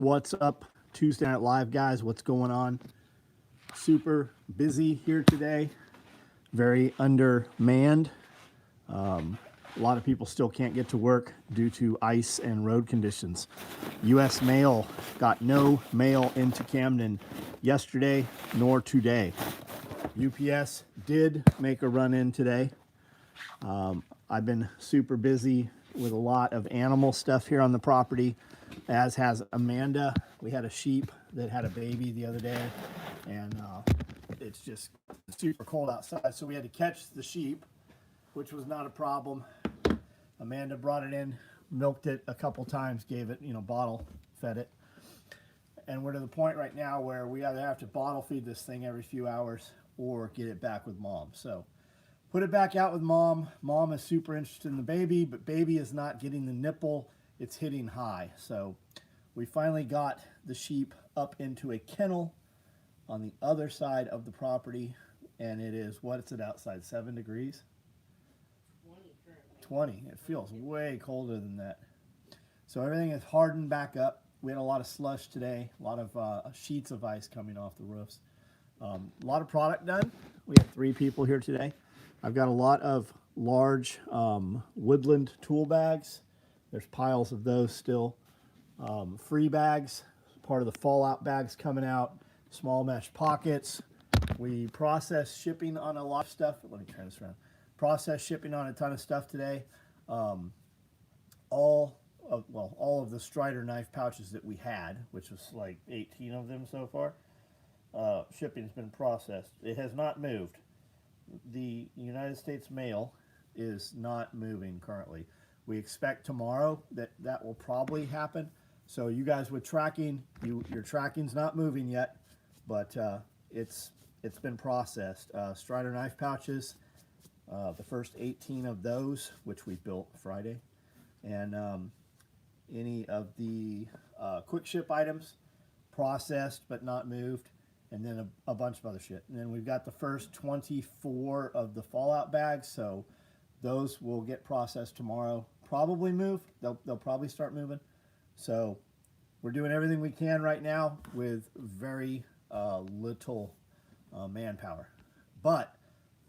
What's up, Tuesday Night Live, guys? What's going on? Super busy here today. Very undermanned. A lot of people still can't get to work due to ice and road conditions. U.S. mail got no mail into Camden yesterday nor today. UPS did make a run in today. I've been super busy with a lot of animal stuff here on the property, as has Amanda. We had a sheep that had a baby the other day, and it's just super cold outside, so we had to catch the sheep, which was not a problem. Amanda brought it in, milked it a couple times, gave it, bottle fed it. And we're to the point right now where we either have to bottle feed this thing every few hours or get it back with mom. So put it back out with mom. Mom is super interested in the baby, but baby is not getting the nipple. It's hitting high. So we finally got the sheep up into a kennel on the other side of the property. And it is, what is it outside, 7 degrees? 20. It feels way colder than that. So everything is hardened back up. We had a lot of slush today, a lot of sheets of ice coming off the roofs. A lot of product done. We have 3 people here today. I've got a lot of large woodland tool bags. There's piles of those still. Free bags, part of the fallout bags coming out. Small mesh pockets. We process shipping on a lot of stuff. Let me turn this around. Process shipping on a ton of stuff today. All of the Strider knife pouches that we had, which was like 18 of them so far, shipping's been processed. It has not moved. The United States mail is not moving currently. We expect tomorrow that will probably happen. So you guys with tracking, your tracking's not moving yet, but it's been processed. Strider knife pouches. The first 18 of those, which we built Friday, and any of the quick ship items processed but not moved, and then a bunch of other shit. And then we've got the first 24 of the fallout bags, so those will get processed tomorrow. Probably move. They'll probably start moving. So we're doing everything we can right now with very little manpower, but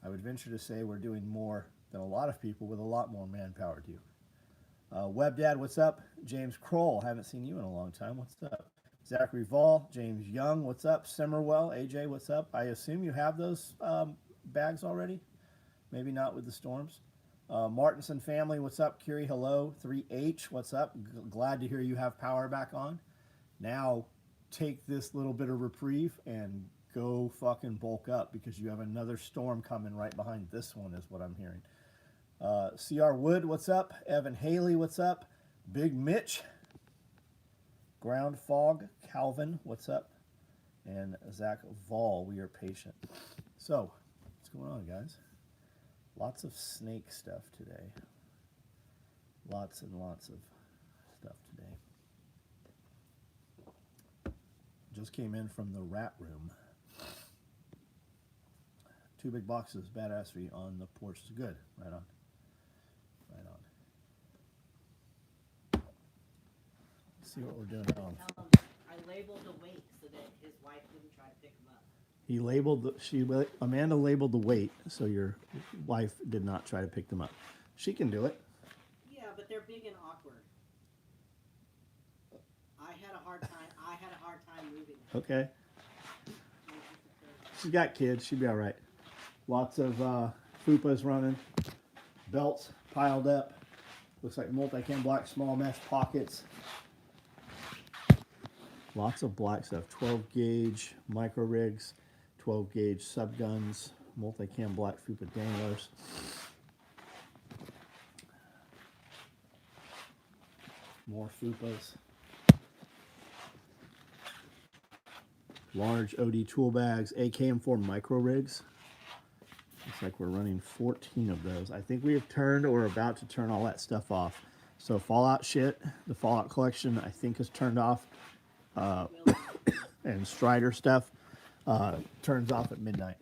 I would venture to say we're doing more than a lot of people with a lot more manpower do. Web Dad, what's up? James Kroll, haven't seen you in a long time. What's up? Zachary Vall, James Young, what's up? Simmerwell, AJ, what's up? I assume you have those bags already. Maybe not with the storms. Martinson family, what's up? Curie, hello. 3H, what's up? Glad to hear you have power back on. Now take this little bit of reprieve and go fucking bulk up, because you have another storm coming right behind this one, is what I'm hearing. CR Wood, what's up? Evan Haley, what's up? Big Mitch. Ground Fog, Calvin, what's up? And Zach Vall, we are patient. So, what's going on, guys? Lots of snake stuff today. Lots and lots of stuff today. Just came in from the rat room. 2 big boxes, badassery on the porch. Is good. Right on. Right on. Let's see what we're doing now. I labeled the weight so that his wife wouldn't try to pick him up. He labeled Amanda labeled the weight, so your wife did not try to pick them up. She can do it. Yeah, but they're big and awkward. I had a hard time moving. Okay. She's got kids. She'll be all right. Lots of fupas running. Belts piled up. Looks like multi-cam black small mesh pockets. Lots of black stuff. 12 gauge micro rigs, 12 gauge sub guns, multi-cam black fupa danglers. More fupas. Large OD tool bags, AKM4 micro rigs. Looks like we're running 14 of those. I think we have turned or are about to turn all that stuff off. So Fallout shit, the Fallout collection, I think is turned off. And Strider stuff turns off at midnight.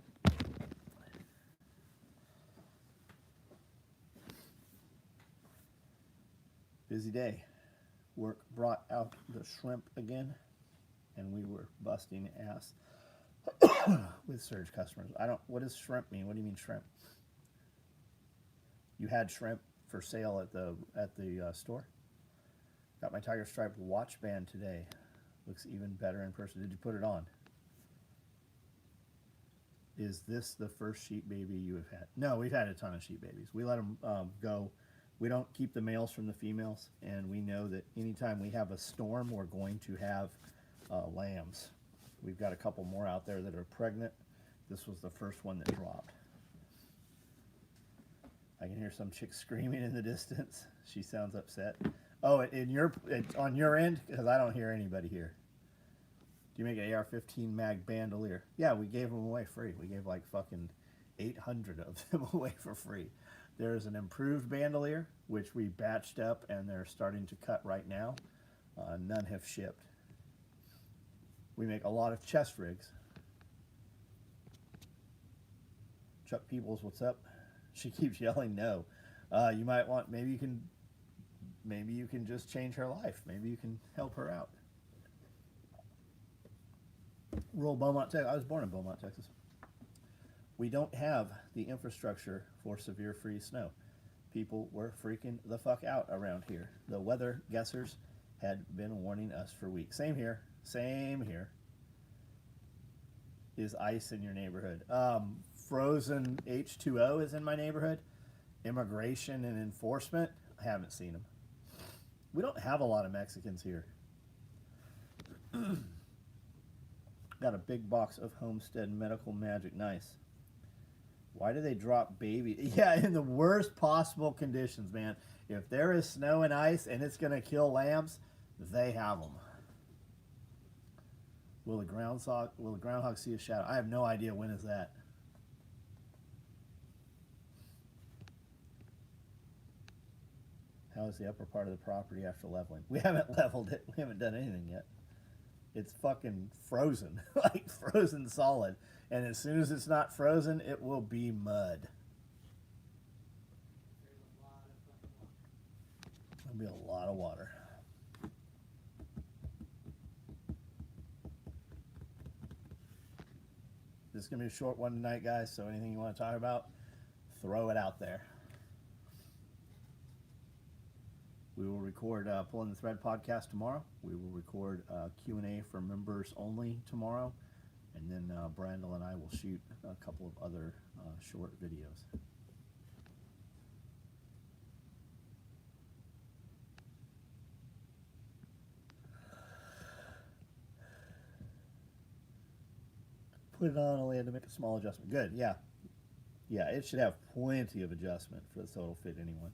Busy day. work brought out the shrimp again, and we were busting ass with surge customers. What does shrimp mean? What do you mean shrimp? You had shrimp for sale at the store? Got my Tiger Stripe watch band today. Looks even better in person. Did you put it on? Is this the first sheep baby you have had? No, we've had a ton of sheep babies. We let them go. We don't keep the males from the females, and we know that anytime we have a storm, we're going to have lambs. We've got a couple more out there that are pregnant. This was the first one that dropped. I can hear some chick screaming in the distance. She sounds upset. Oh, it's on your end? Because I don't hear anybody here. Do you make an AR-15 mag bandolier? Yeah, we gave them away free. We gave like fucking 800 of them away for free. There's an improved bandolier, which we batched up, and they're starting to cut right now. None have shipped. We make a lot of chest rigs. Chuck Peoples, what's up? She keeps yelling no. You might want, maybe you can just change her life. Maybe you can help her out. Rural Beaumont, Texas. I was born in Beaumont, Texas. We don't have the infrastructure for severe freeze snow. People were freaking the fuck out around here. The weather guessers had been warning us for weeks. Same here. Same here. Is ice in your neighborhood? Frozen H2O is in my neighborhood. Immigration and enforcement, I haven't seen them. We don't have a lot of Mexicans here. Got a big box of Homestead Medical Magic. Nice. Why do they drop baby? Yeah, in the worst possible conditions, man. If there is snow and ice and it's going to kill lambs, they have them. Will the groundhog see a shadow? I have no idea. When is that? How is the upper part of the property after leveling? We haven't leveled it. We haven't done anything yet. It's fucking frozen, like frozen solid. And as soon as it's not frozen, it will be mud. There'll be a lot of water. This is going to be a short one tonight, guys, so anything you want to talk about, throw it out there. We will record Pulling the Thread podcast tomorrow. We will record Q&A for members only tomorrow. And then Brandel and I will shoot a couple of other short videos. Put it on, only had to make a small adjustment. Good, yeah. Yeah, it should have plenty of adjustment so it'll fit anyone.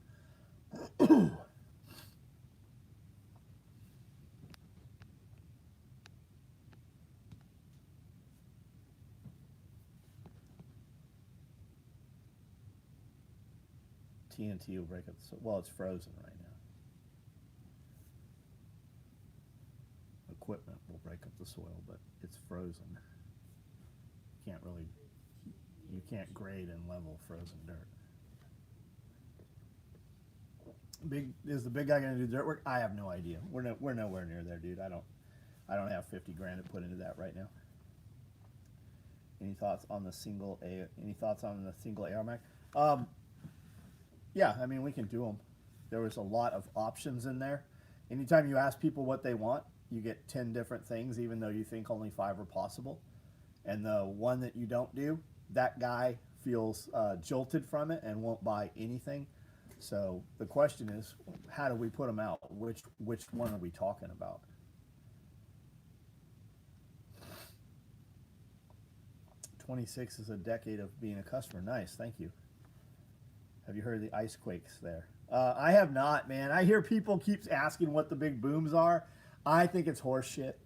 TNT will break up the soil. Well, it's frozen right now. Equipment will break up the soil, but it's frozen. You can't grade and level frozen dirt. Is the big guy going to do dirt work? I have no idea. We're nowhere near there, dude. I don't have 50 grand to put into that right now. Any thoughts on the single AR Mac? Yeah, I mean, we can do them. There was a lot of options in there. Anytime you ask people what they want, you get 10 different things, even though you think only 5 are possible. And the one that you don't do, that guy feels jolted from it and won't buy anything. So the question is, how do we put them out? Which one are we talking about? '26 is a decade of being a customer. Nice, thank you. Have you heard of the ice quakes there? I have not, man. I hear people keep asking what the big booms are. I think it's horse shit.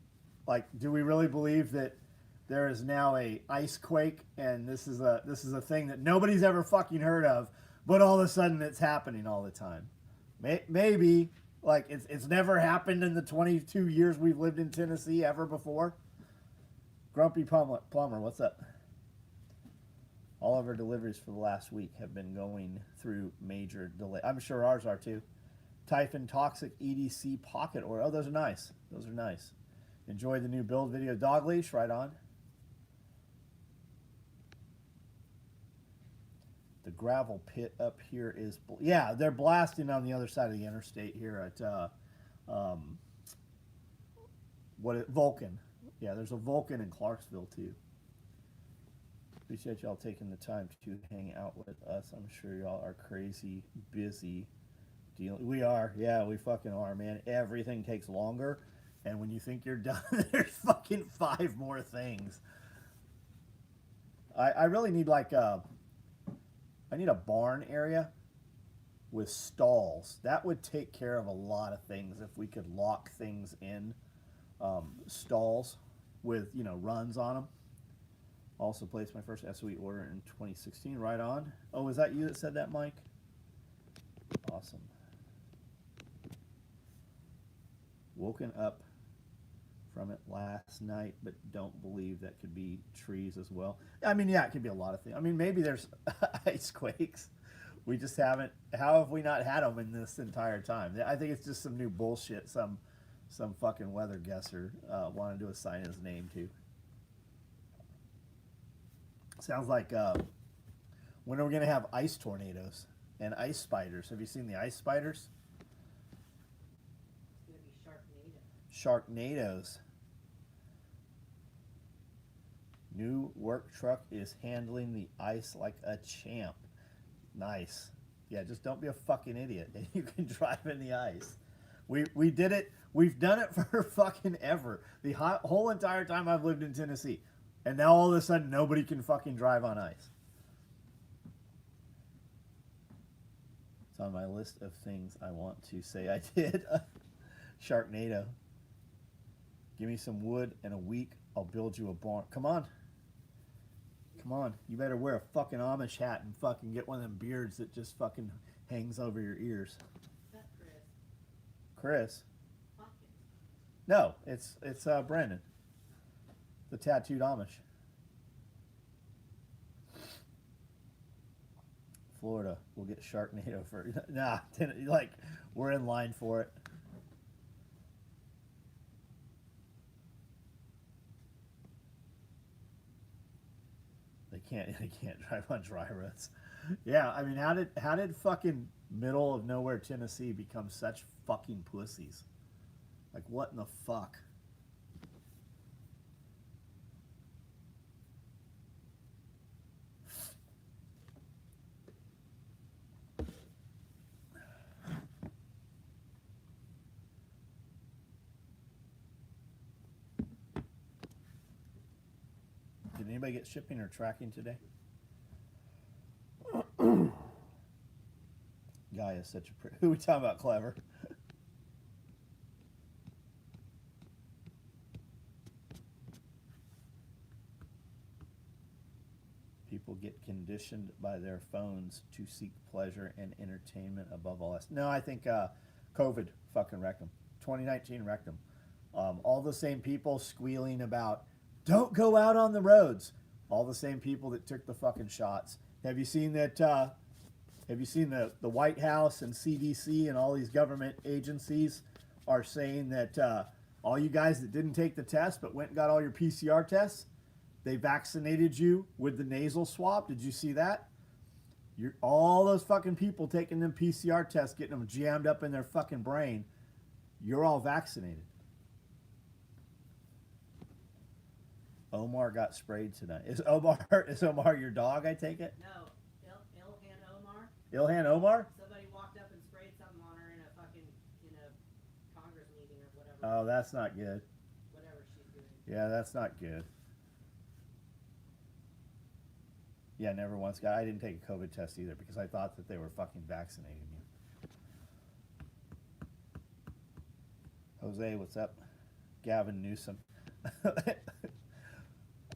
Like, do we really believe that there is now a ice quake and this is a thing that nobody's ever fucking heard of, but all of a sudden it's happening all the time? Maybe, like, it's never happened in the 22 years we've lived in Tennessee ever before. Grumpy Plumber, what's up? All of our deliveries for the last week have been going through major delay. I'm sure ours are too. Typhon Toxic EDC Pocket Oil. Oh, those are nice. Those are nice. Enjoy the new build video. Dog leash, right on. The gravel pit up here is, yeah, they're blasting on the other side of the interstate here at Vulcan. Yeah, there's a Vulcan in Clarksville too. Appreciate y'all taking the time to hang out with us. I'm sure y'all are crazy busy dealing. We are, yeah, we fucking are, man. Everything takes longer, and when you think you're done, there's fucking 5 more things. I really need like I need a barn area with stalls. That would take care of a lot of things if we could lock things in stalls with, you know, runs on them. Also placed my first SOE order in 2016. Right on. Oh, is that you that said that, Mike? Awesome. Woken up from it last night, but don't believe that could be trees as well. I mean, yeah, it could be a lot of things. I mean, maybe there's ice quakes. We just haven't. How have we not had them in this entire time? I think it's just some new bullshit. Some fucking weather guesser wanted to assign his name to. Sounds like when are we gonna have ice tornadoes and ice spiders? Have you seen the ice spiders? It's gonna be Sharknadoes. New work truck is handling the ice like a champ. Nice. Yeah, just don't be a fucking idiot and you can drive in the ice. We did it. We've done it for fucking ever. The whole entire time I've lived in Tennessee. And now all of a sudden nobody can fucking drive on ice. It's on my list of things I want to say I did. Sharknado. Give me some wood and a week. I'll build you a barn. Come on. Come on. You better wear a fucking Amish hat and fucking get one of them beards that just fucking hangs over your ears. Is that Chris? Chris? Hopkins. No, it's Brandon. The tattooed Amish. Florida, we'll get Sharknado for nah. Like we're in line for it. They can't drive on dry roads. Yeah, I mean, how did fucking middle of nowhere Tennessee become such fucking pussies? Like what in the fuck? Did anybody get shipping or tracking today? Guy is such a pretty. Who are we talking about? Clever. People get conditioned by their phones to seek pleasure and entertainment above all else. No, I think COVID fucking wrecked them. 2019 wrecked them. All the same people squealing about don't go out on the roads. All the same people that took the fucking shots. Have you seen that? Have you seen the White House and CDC and all these government agencies are saying that all you guys that didn't take the test but went and got all your PCR tests, they vaccinated you with the nasal swab. Did you see that? All those fucking people taking them PCR tests, getting them jammed up in their fucking brain. You're all vaccinated. Omar got sprayed tonight. Is Omar your dog, I take it? No, Ilhan Omar. Ilhan Omar? Somebody walked up and sprayed something on her in a Congress meeting or whatever. Oh, that's not good. Whatever she's doing. Yeah, that's not good. Yeah, never once got. I didn't take a COVID test either because I thought that they were fucking vaccinating you. Jose, what's up? Gavin Newsom.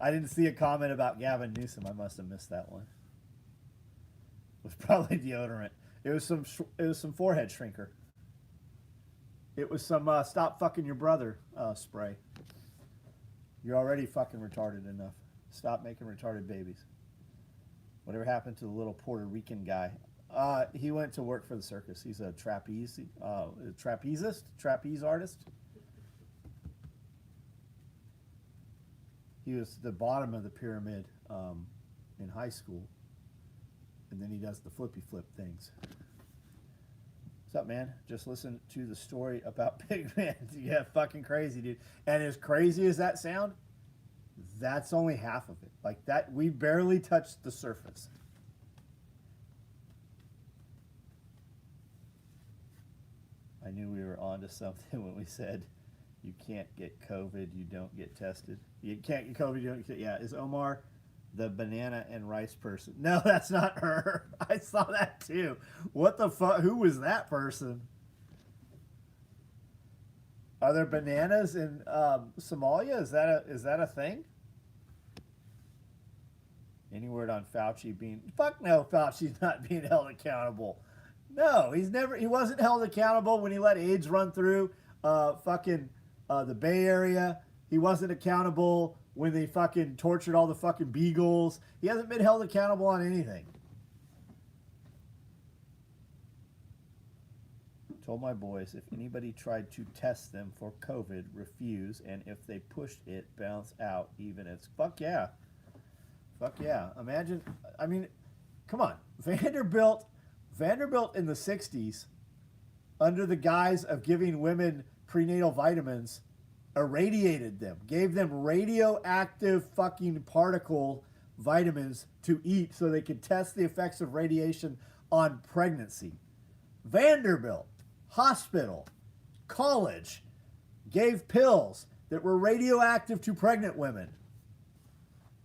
I didn't see a comment about Gavin Newsom. I must have missed that one. It was probably deodorant. It was some forehead shrinker. It was some stop fucking your brother spray. You're already fucking retarded enough. Stop making retarded babies. Whatever happened to the little Puerto Rican guy? He went to work for the circus. He's a trapeze artist. He was the bottom of the pyramid in high school, and then he does the flippy flip things. What's up, man? Just listen to the story about Pigman. Yeah, fucking crazy, dude. And as crazy as that sound, that's only half of it. Like that, we barely touched the surface. I knew we were onto something when we said you can't get COVID, you don't get tested. You can't get COVID, you don't get. Yeah, is Omar the banana and rice person? No, that's not her. I saw that too. What the fuck? Who was that person? Are there bananas in Somalia? Is that a thing? Any word on Fauci being? Fuck no, Fauci's not being held accountable. No, he wasn't held accountable when he let AIDS run through the Bay Area. He wasn't accountable when they fucking tortured all the fucking beagles. He hasn't been held accountable on anything. Told my boys if anybody tried to test them for COVID, refuse, and if they pushed it, bounce out. Even it's fuck yeah. Fuck yeah. Imagine, I mean, come on. Vanderbilt in the 60s, under the guise of giving women prenatal vitamins, irradiated them, gave them radioactive fucking particle vitamins to eat so they could test the effects of radiation on pregnancy. Vanderbilt, hospital, college, gave pills that were radioactive to pregnant women.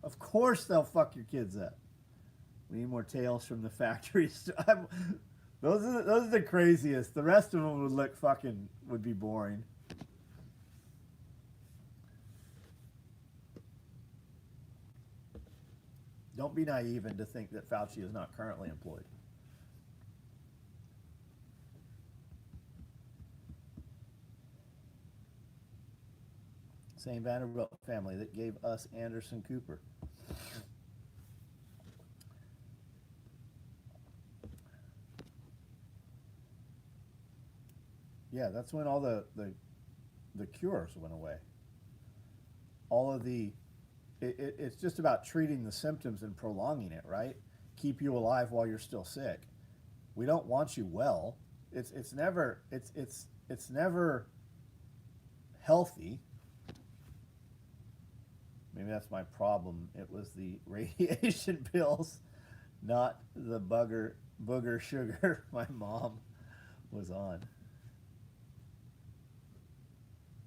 Of course they'll fuck your kids up. We need more tales from the factories. Those are the craziest. The rest of them would be boring. Don't be naive and to think that Fauci is not currently employed. Same Vanderbilt family that gave us Anderson Cooper. Yeah, that's when all the cures went away. All of it's just about treating the symptoms and prolonging it, right? Keep you alive while you're still sick. We don't want you well. It's never healthy. Maybe that's my problem. It was the radiation pills, not the booger sugar my mom was on.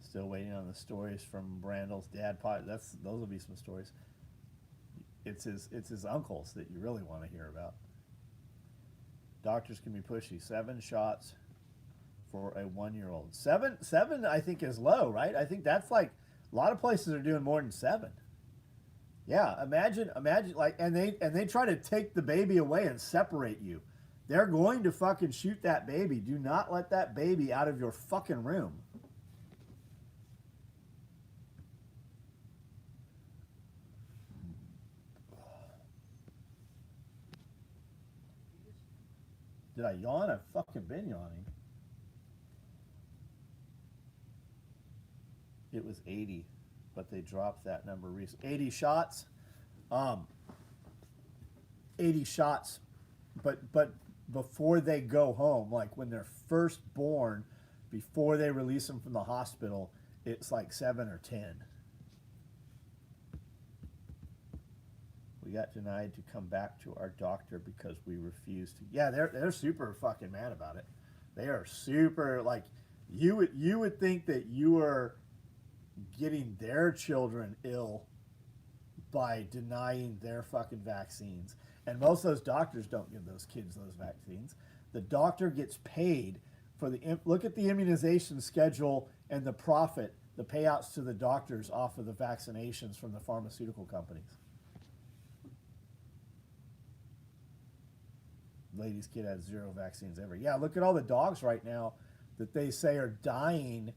Still waiting on the stories from Brandel's dad. Those will be some stories. It's his uncles that you really want to hear about. Doctors can be pushy. 7 shots for a 1-year-old. Seven, I think is low, right? I think that's like a lot of places are doing more than 7. Yeah, imagine like, and they try to take the baby away and separate you. They're going to fucking shoot that baby. Do not let that baby out of your fucking room. Did I yawn? I've fucking been yawning. It was 80, but they dropped that number recently. 80 shots. 80 shots, but before they go home, like when they're first born, before they release them from the hospital, it's like 7 or 10. We got denied to come back to our doctor because we refused to. Yeah, they're super fucking mad about it. They are super, like, you would think that you are getting their children ill by denying their fucking vaccines. And most of those doctors don't give those kids those vaccines. The doctor gets paid for look at the immunization schedule and the profit, the payouts to the doctors off of the vaccinations from the pharmaceutical companies. Lady's kid had 0 vaccines ever. Yeah, look at all the dogs right now that they say are dying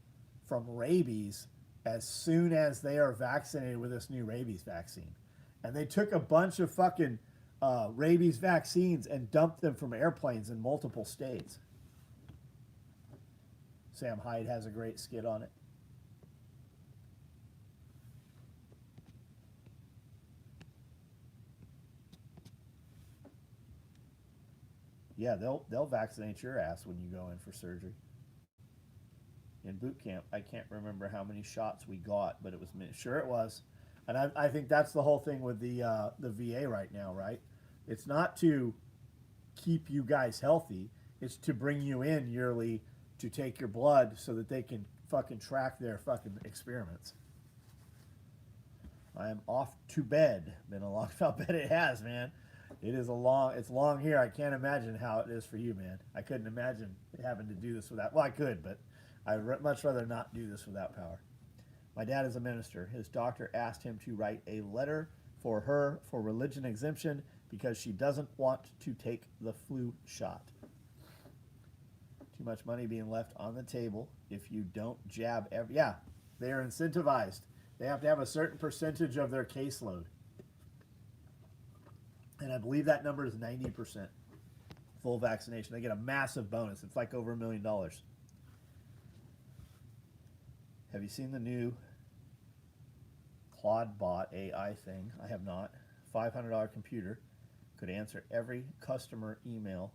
from rabies as soon as they are vaccinated with this new rabies vaccine. And they took a bunch of fucking rabies vaccines and dumped them from airplanes in multiple states. Sam Hyde has a great skit on it. Yeah, they'll vaccinate your ass when you go in for surgery. In boot camp, I can't remember how many shots we got, but it was sure it was, and I think that's the whole thing with the VA right now, right? It's not to keep you guys healthy; it's to bring you in yearly to take your blood so that they can fucking track their fucking experiments. I am off to bed. Been a long, I'll bet it has, man. It's long here. I can't imagine how it is for you, man. I couldn't imagine having to do this without, well, I could, but I'd much rather not do this without power. My dad is a minister. His doctor asked him to write a letter for her for religion exemption because she doesn't want to take the flu shot. Too much money being left on the table if you don't jab yeah, they are incentivized. They have to have a certain percentage of their caseload. And I believe that number is 90% full vaccination. They get a massive bonus. It's like over $1 million. Have you seen the new Claude bot AI thing? I have not. $500 computer could answer every customer email,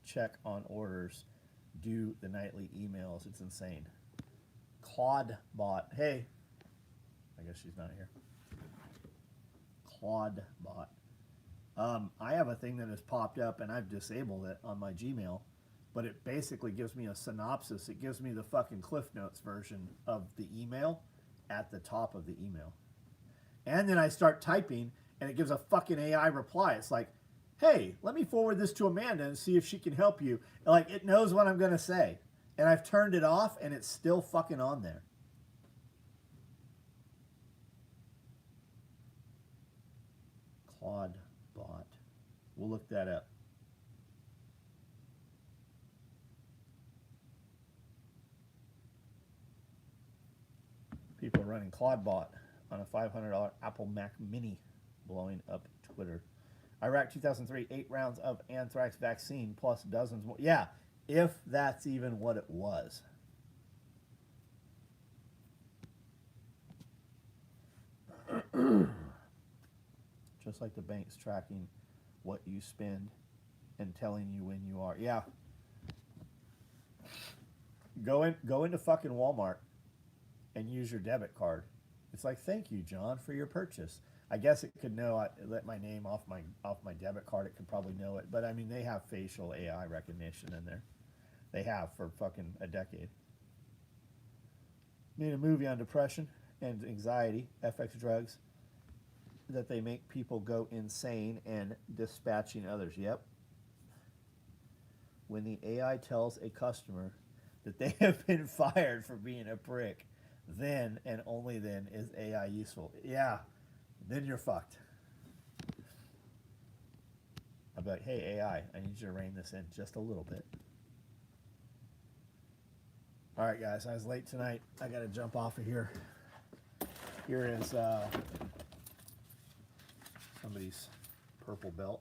check on orders, do the nightly emails. It's insane. Claude bot. Hey, I guess she's not here. Claude bot. I have a thing that has popped up and I've disabled it on my Gmail, but it basically gives me a synopsis. It gives me the fucking Cliff Notes version of the email at the top of the email. And then I start typing and it gives a fucking AI reply. It's like, hey, let me forward this to Amanda and see if she can help you. Like, it knows what I'm going to say. And I've turned it off and it's still fucking on there. Claude bot. We'll look that up. People are running Claude bot on a $500 Apple Mac Mini, blowing up Twitter. Iraq 2003, 8 rounds of anthrax vaccine plus dozens more. Yeah, if that's even what it was. Just like the bank's tracking what you spend and telling you when you are. Yeah. Go into fucking Walmart and use your debit card. It's like, thank you, John, for your purchase. I guess it could know I let my name off my debit card. It could probably know it. But I mean, they have facial AI recognition in there. They have for fucking a decade. Made a movie on depression and anxiety, FX drugs, that they make people go insane and dispatching others. Yep. When the AI tells a customer that they have been fired for being a prick, then and only then is AI useful. Yeah, then you're fucked. I'll be like, hey, AI, I need you to rein this in just a little bit. All right, guys, I was late tonight. I got to jump off of here. Here is somebody's purple belt.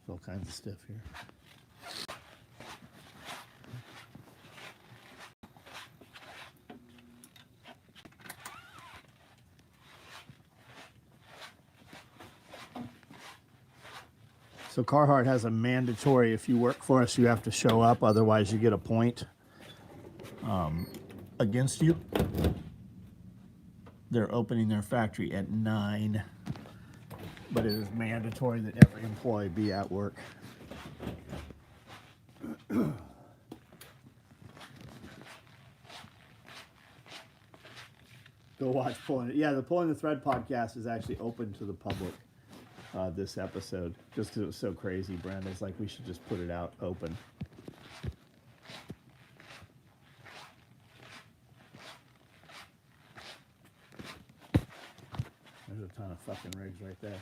All kinds of stuff here. So Carhartt has a mandatory, if you work for us, you have to show up, otherwise you get a point against you. They're opening their factory at 9, but it is mandatory that every employee be at work. Go watch Pulling It. Yeah, the Pulling the Thread podcast is actually open to the public. This episode, just because it was so crazy. Brandon's like, we should just put it out open. There's a ton of fucking rigs right there.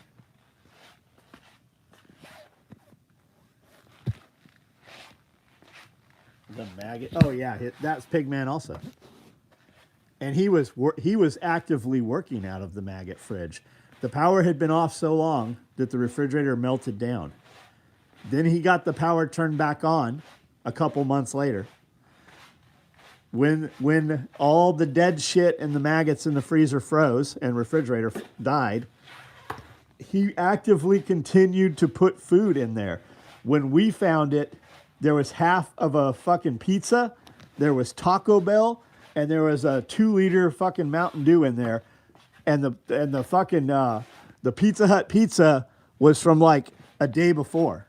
The maggot. Oh yeah, that's Pigman also. And he was actively working out of the maggot fridge. The power had been off so long that the refrigerator melted down. Then he got the power turned back on a couple months later. When all the dead shit and the maggots in the freezer froze and refrigerator died, he actively continued to put food in there. When we found it, there was half of a fucking pizza, there was Taco Bell, and there was a 2-liter fucking Mountain Dew in there. And the fucking the Pizza Hut pizza was from like a day before.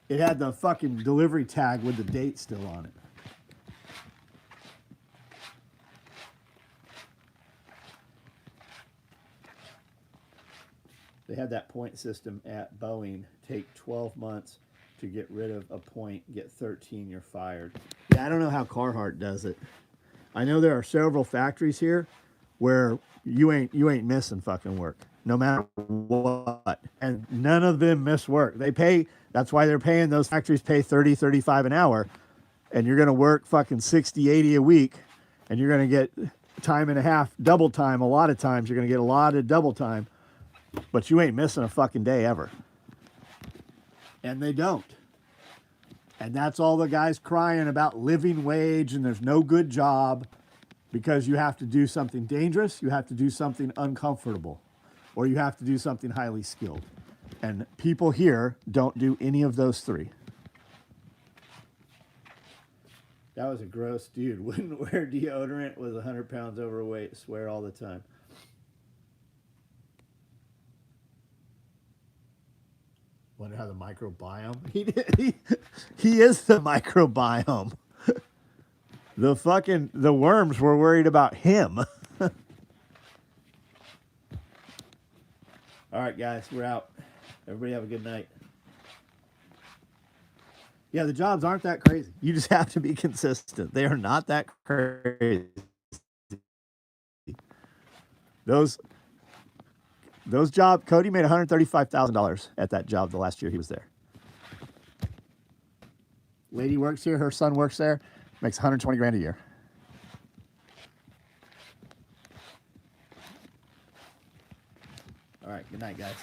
It had the fucking delivery tag with the date still on it. They had that point system at Boeing. Take 12 months to get rid of a point, get 13, you're fired. Yeah, I don't know how Carhartt does it. I know there are several factories here where you ain't missing fucking work, no matter what. And none of them miss work. They pay, that's why they're paying, those factories pay 30, 35 an hour. And you're going to work fucking 60, 80 a week. And you're going to get time and a half, double time. A lot of times you're going to get a lot of double time. But you ain't missing a fucking day ever. And they don't. And that's all the guys crying about living wage and there's no good job because you have to do something dangerous, you have to do something uncomfortable, or you have to do something highly skilled. And people here don't do any of those three. That was a gross dude. Wouldn't wear deodorant, was 100 pounds overweight, swear all the time. Wonder how the microbiome. He is the microbiome. The worms were worried about him. All right, guys, we're out. Everybody have a good night. Yeah, the jobs aren't that crazy. You just have to be consistent. They are not that crazy. Those jobs, Cody made $135,000 at that job the last year he was there. Lady works here, her son works there, makes 120 grand a year. All right, good night, guys.